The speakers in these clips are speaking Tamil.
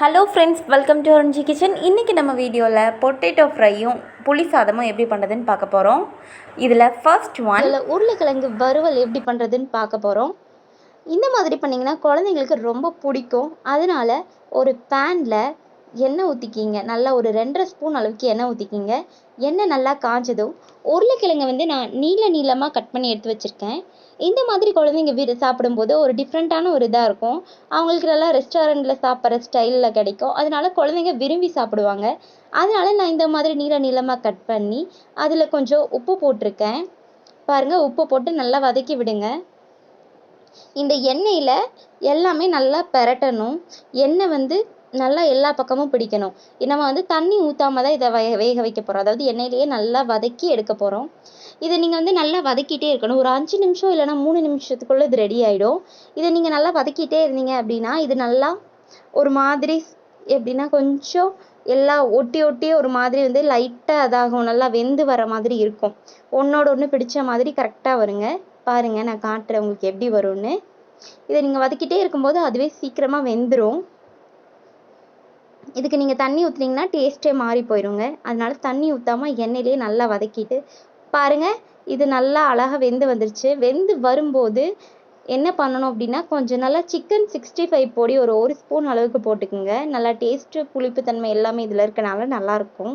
Hello friends, welcome to Arunji kitchen. இன்றைக்கி நம்ம வீடியோவில் பொட்டேட்டோ ஃப்ரையும் புளி சாதமும் எப்படி பண்ணுறதுன்னு பார்க்க போகிறோம். இதில் ஃபர்ஸ்ட் ஒன் உருளைக்கிழங்கு வறுவல் எப்படி பண்ணுறதுன்னு பார்க்க போகிறோம். இந்த மாதிரி பண்ணிங்கன்னா குழந்தைங்களுக்கு ரொம்ப பிடிக்கும். அதனால ஒரு பேனில் எண்ணெய் ஊற்றிக்கிங்க. நல்லா ஒரு 2.5 ஸ்பூன் அளவுக்கு எண்ணெய் ஊற்றிக்கிங்க. எண்ணெய் நல்லா காஞ்சதும் உருளைக்கிழங்கை நான் நீளமாக கட் பண்ணி எடுத்து வச்சுருக்கேன். இந்த மாதிரி குழந்தைங்க சாப்பிடும்போது ஒரு டிஃப்ரெண்ட்டான ஒரு இதாக இருக்கும். அவங்களுக்கு நல்லா ரெஸ்டாரண்ட்டில் சாப்பிட்ற ஸ்டைலில் கிடைக்கும். அதனால குழந்தைங்க விரும்பி சாப்பிடுவாங்க. அதனால நான் இந்த மாதிரி நீளமாக கட் பண்ணி அதில் கொஞ்சம் உப்பு போட்டிருக்கேன். பாருங்கள், உப்பு போட்டு நல்லா வதக்கி விடுங்க. இந்த எண்ணெயில் எல்லாமே நல்லா பெரட்டணும். எண்ணெய் நல்லா எல்லா பக்கமும் பிடிக்கணும். நம்ம தண்ணி ஊற்றாம தான் இதை வேக வைக்க போகிறோம். அதாவது எண்ணெயிலேயே நல்லா வதக்கி எடுக்க போகிறோம். இதை நீங்கள் நல்லா வதக்கிட்டே இருக்கணும். ஒரு 5 நிமிஷம் இல்லைனா 3 நிமிஷத்துக்குள்ளே இது ரெடி ஆகிடும். இதை நீங்கள் நல்லா வதக்கிட்டே இருந்தீங்க அப்படின்னா இது நல்லா ஒரு மாதிரி எப்படின்னா கொஞ்சம் எல்லாம் ஒட்டி ஒரு மாதிரி லைட்டாக அதாகும். நல்லா வெந்து வர மாதிரி இருக்கும். ஒன்றோட ஒன்று பிடிச்ச மாதிரி கரெக்டாக வருங்க. பாருங்கள், நான் காட்டுறேன் உங்களுக்கு எப்படி வரும்னு. இதை நீங்கள் வதக்கிட்டே இருக்கும்போது அதுவே சீக்கிரமாக வெந்துடும். இதுக்கு நீங்கள் தண்ணி ஊற்றுனீங்கன்னா டேஸ்ட்டே மாறி போயிடுங்க. அதனால தண்ணி ஊற்றாமல் எண்ணெயிலேயே நல்லா வதக்கிட்டு பாருங்கள், இது நல்லா அழகாக வெந்து வந்துருச்சு. வெந்து வரும்போது என்ன பண்ணணும் அப்படின்னா கொஞ்சம் நல்லா சிக்கன் 65 பொடி ஒரு ஸ்பூன் அளவுக்கு போட்டுக்குங்க. நல்லா டேஸ்ட்டு புளிப்புத்தன்மை எல்லாமே இதில் இருக்கனால நல்லாயிருக்கும்.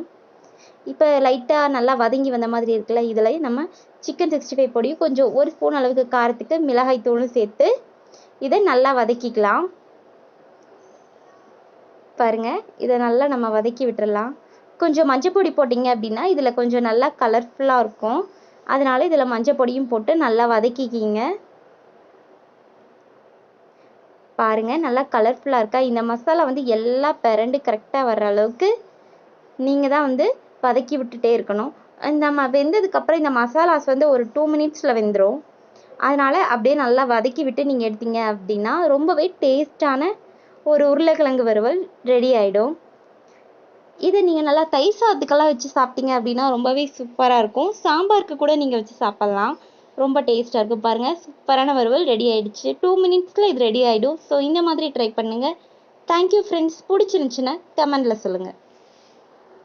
இப்போ லைட்டாக நல்லா வதங்கி வந்த மாதிரி இருக்குல்ல, இதில் நம்ம சிக்கன் 65 பொடியும் கொஞ்சம் 1 ஸ்பூன் அளவுக்கு காரத்துக்கு மிளகாய் தூளும் சேர்த்து இதை நல்லா வதக்கிக்கலாம். பாருங்கள், இதை நல்லா நம்ம வதக்கி விட்டுடலாம். கொஞ்சம் மஞ்சள் பொடி போட்டிங்க அப்படின்னா இதில் கொஞ்சம் நல்லா கலர்ஃபுல்லாக இருக்கும். அதனால இதில் மஞ்சள் பொடியும் போட்டு நல்லா வதக்கிக்கிங்க. பாருங்கள், நல்லா கலர்ஃபுல்லாக இருக்கா. இந்த மசாலா எல்லாம் பிரண்டு கரெக்டாக வர்ற அளவுக்கு நீங்கள் தான் வதக்கி விட்டுட்டே இருக்கணும். நம்ம வெந்ததுக்கப்புறம் இந்த மசாலாஸ் ஒரு 2 மினிட்ஸில் வெந்துடும். அதனால் அப்படியே நல்லா வதக்கி விட்டு நீங்கள் எடுத்தீங்க அப்படின்னா ரொம்பவே டேஸ்டான ஒரு உருளைக்கிழங்கு வறுவல் ரெடி ஆகிடும். இதை நீங்கள் நல்லா தயிர் சாதத்துக்கெல்லாம் வச்சு சாப்பிட்டீங்க அப்படின்னா ரொம்பவே சூப்பராக இருக்கும். சாம்பாருக்கு கூட நீங்கள் வச்சு சாப்பிட்லாம். ரொம்ப டேஸ்ட்டாக இருக்கும். பாருங்கள், சூப்பரான வறுவல் ரெடி ஆகிடுச்சு. 2 மினிட்ஸில் இது ரெடி ஆகிடும். ஸோ இந்த மாதிரி ட்ரை பண்ணுங்கள். Thank you friends. பிடிச்சிருந்துச்சுன்னா கமெண்டில் சொல்லுங்கள்.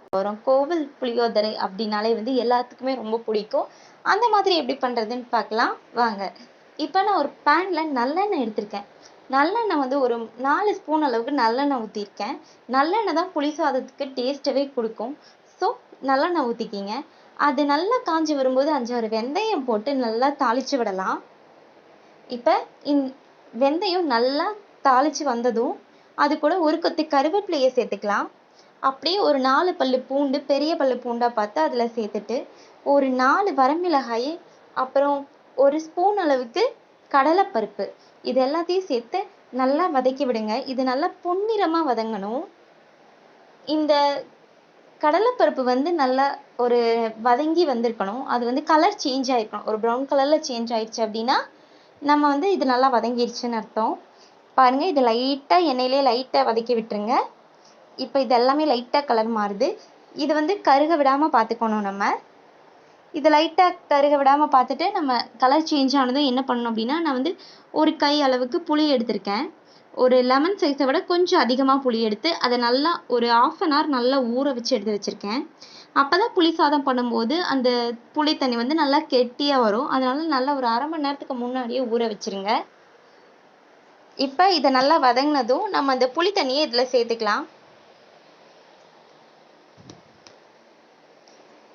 அப்புறம் கோவில் புளியோதரை அப்படின்னாலே எல்லாத்துக்குமே ரொம்ப பிடிக்கும். அந்த மாதிரி எப்படி பண்ணுறதுன்னு பார்க்கலாம் வாங்க. இப்போ நான் ஒரு பேனில் நல்லெண்ணெய் எடுத்திருக்கேன். நல்லெண்ணெய் ஒரு 4 ஸ்பூன் அளவுக்கு நல்லெண்ணெய் ஊற்றிருக்கேன். நல்லெண்ணெய் தான் புளி சாதத்துக்கு டேஸ்ட்டவே கொடுக்கும். ஸோ நல்லெண்ணெய் ஊற்றிக்கிங்க. அது நல்லா காஞ்சி வரும்போது 5-6 வெந்தயம் போட்டு நல்லா தாளித்து விடலாம். இப்போ வெந்தயம் நல்லா தாளித்து வந்ததும் அது கூட ஒரு கொத்து கருவேப்பிலையை சேர்த்துக்கலாம். அப்படியே ஒரு 4 பல்லு பூண்டு, பெரிய பல்லு பூண்டாக பார்த்து அதில் சேர்த்துட்டு ஒரு 4 வரமிளகாய், அப்புறம் 1 ஸ்பூன் அளவுக்கு கடலைப்பருப்பு, இது எல்லாத்தையும் சேர்த்து நல்லா வதக்கி விடுங்க. இது நல்லா பொன்னிறமாக வதங்கணும். இந்த கடலைப்பருப்பு நல்லா ஒரு வதங்கி வந்திருக்கணும். அது கலர் சேஞ்ச் ஆகிருக்கணும். ஒரு ப்ரௌன் கலரில் சேஞ்ச் ஆயிடுச்சு அப்படின்னா நம்ம இது நல்லா வதங்கிடுச்சுன்னு அர்த்தம். பாருங்கள், இது லைட்டாக எண்ணெயிலே லைட்டாக வதக்கி விட்டுருங்க. இப்போ இது எல்லாமே லைட்டாக கலர் மாறுது. இது கருக விடாமல் பார்த்துக்கணும். நம்ம இது லைட்டாக கருக விடாமல் பார்த்துட்டு நம்ம கலர் சேஞ்ச் ஆனதும் என்ன பண்ணணும் அப்படின்னா நான் ஒரு கை அளவுக்கு புளி எடுத்திருக்கேன். ஒரு லெமன் சைஸை விட கொஞ்சம் அதிகமாக புளி எடுத்து அதை நல்லா ஒரு 1/2 hour நல்லா ஊற வச்சு எடுத்து வச்சுருக்கேன். அப்போ தான் புளி சாதம் பண்ணும்போது அந்த புளி தண்ணி நல்லா கெட்டியாக வரும். அதனால நல்லா ஒரு 1/2 மணி நேரத்துக்கு முன்னாடியே ஊற வச்சுருங்க. இப்போ இதை நல்லா வதங்கினதும் நம்ம அந்த புளி தண்ணியை இதில் சேர்த்துக்கலாம்.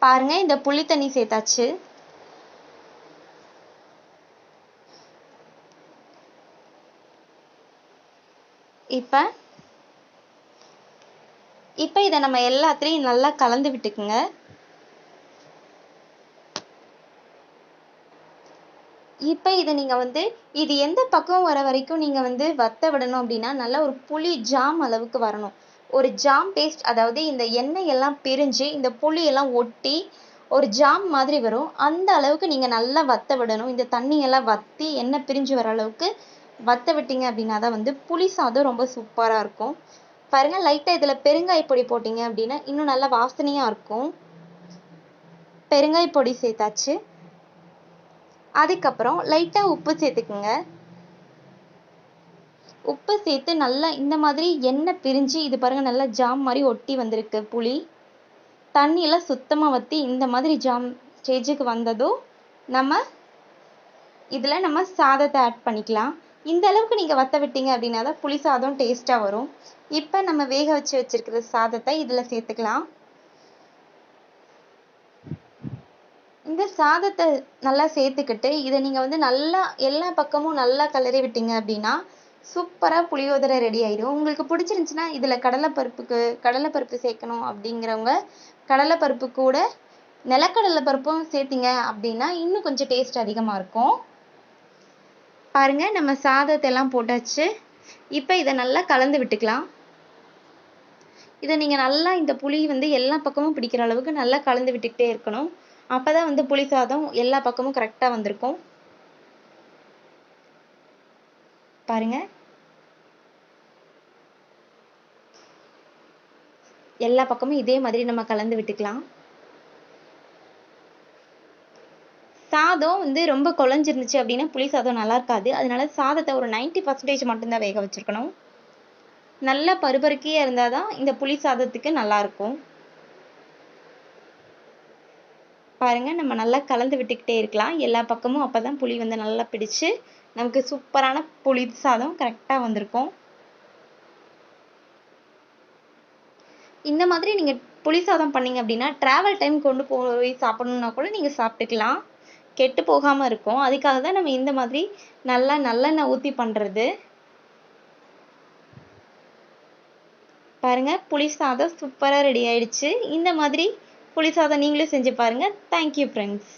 பாருங்க, இந்த புளி தண்ணி சேர்த்தாச்சு. இப்போ இதை நம்ம எல்லாத்துலேயும் நல்லா கலந்து விட்டுக்குங்க. இப்போ இதை நீங்கள் இது எந்த பக்கம் வர வரைக்கும் நீங்கள் வத்த விடணும் அப்படின்னா நல்லா ஒரு புளி ஜாம் அளவுக்கு வரணும். ஒரு ஜாம் பேஸ்ட், அதாவது இந்த எண்ணெய் எல்லாம் பிரிஞ்சு இந்த புளியெல்லாம் ஒட்டி ஒரு ஜாம் மாதிரி வரும். அந்த அளவுக்கு நீங்கள் நல்லா வத்த விடணும். இந்த தண்ணியெல்லாம் வற்றி எண்ணெய் பிரிஞ்சு வர அளவுக்கு வத்த விட்டீங்க அப்படின்னா தான் புளி சாதம் ரொம்ப சூப்பராக இருக்கும். பாருங்கள், லைட்டாக இதில் பெருங்காய பொடி போட்டிங்க அப்படின்னா இன்னும் நல்லா வாசனையாக இருக்கும். பெருங்காய பொடி சேர்த்தாச்சு. அதுக்கப்புறம் லைட்டாக உப்பு சேர்த்துக்குங்க. உப்பு சேர்த்து நல்லா இந்த மாதிரி எண்ணெய் பிரிஞ்சு இது பாருங்க நல்லா ஜாம் மாதிரி ஒட்டி வந்திருக்கு புளி. தண்ணியெல்லாம் சுத்தமாக வற்றி இந்த மாதிரி ஜாம் ஸ்டேஜுக்கு வந்ததும் நம்ம சாதத்தை ஆட் பண்ணிக்கலாம். இந்த அளவுக்கு நீங்கள் வற்ற விட்டீங்க அப்படின்னா தான் புளி சாதம் டேஸ்ட்டாக வரும். இப்போ நம்ம வேக வச்சு வச்சிருக்கிற சாதத்தை இதில் சேர்த்துக்கலாம். இந்த சாதத்தை நல்லா சேர்த்துக்கிட்டு இதை நீங்கள் வந்து நல்லா எல்லா பக்கமும் நல்லா கிளறி விட்டீங்க அப்படின்னா சூப்பராக புளியோதரை ரெடி ஆயிடும். உங்களுக்கு பிடிச்சிருந்துச்சுன்னா இதில் கடலைப்பருப்பு சேர்க்கணும் அப்படிங்கிறவங்க கடலைப்பருப்பு கூட நிலக்கடலை பருப்பும் சேர்த்திங்க அப்படின்னா இன்னும் கொஞ்சம் டேஸ்ட் அதிகமாக இருக்கும். பாருங்க நம்ம சாதத்தை எல்லாம் போட்டாச்சு. இப்போ இதை நல்லா கலந்து விட்டுக்கலாம். இதை நீங்கள் நல்லா இந்த புளி வந்து எல்லா பக்கமும் பிடிக்கிற அளவுக்கு நல்லா கலந்து விட்டுக்கிட்டே இருக்கணும். அப்போ தான் வந்து புளி சாதம் எல்லா பக்கமும் கரெக்டாக வந்திருக்கும். பாருங்க எல்லா பக்கமும் இதே மாதிரி நம்ம கலந்து விட்டுக்கலாம். சாதம் வந்து ரொம்ப குழஞ்சிருந்துச்சு அப்படின்னா புளி சாதம் நல்லா இருக்காது. அதனால சாதத்தை ஒரு 90% மட்டும்தான் வேக வச்சிருக்கணும். நல்லா பருபருக்கியாக இருந்தால் தான் இந்த புளி சாதத்துக்கு நல்லா இருக்கும். பாருங்க நம்ம நல்லா கலந்து விட்டுக்கிட்டே இருக்கலாம் எல்லா பக்கமும். அப்போ தான் புளி வந்து நல்லா பிடிச்சு நமக்கு சூப்பரான புளி சாதம் கரெக்டாக வந்திருக்கும். இந்த மாதிரி நீங்கள் புளி சாதம் பண்ணீங்க அப்படின்னா ட்ராவல் டைம் கொண்டு போய் சாப்பிடணுன்னா கூட நீங்கள் சாப்பிட்டுக்கலாம். கெட்டு போகாமல் இருக்கும். அதுக்காக தான் நம்ம இந்த மாதிரி நல்லா நல்லெண்ணெய் ஊற்றி பண்ணுறது. பாருங்க புளி சாதம் சூப்பராக ரெடி ஆயிடுச்சு. இந்த மாதிரி புளி சாதம் நீங்களும் செஞ்சு பாருங்க. Thank you friends.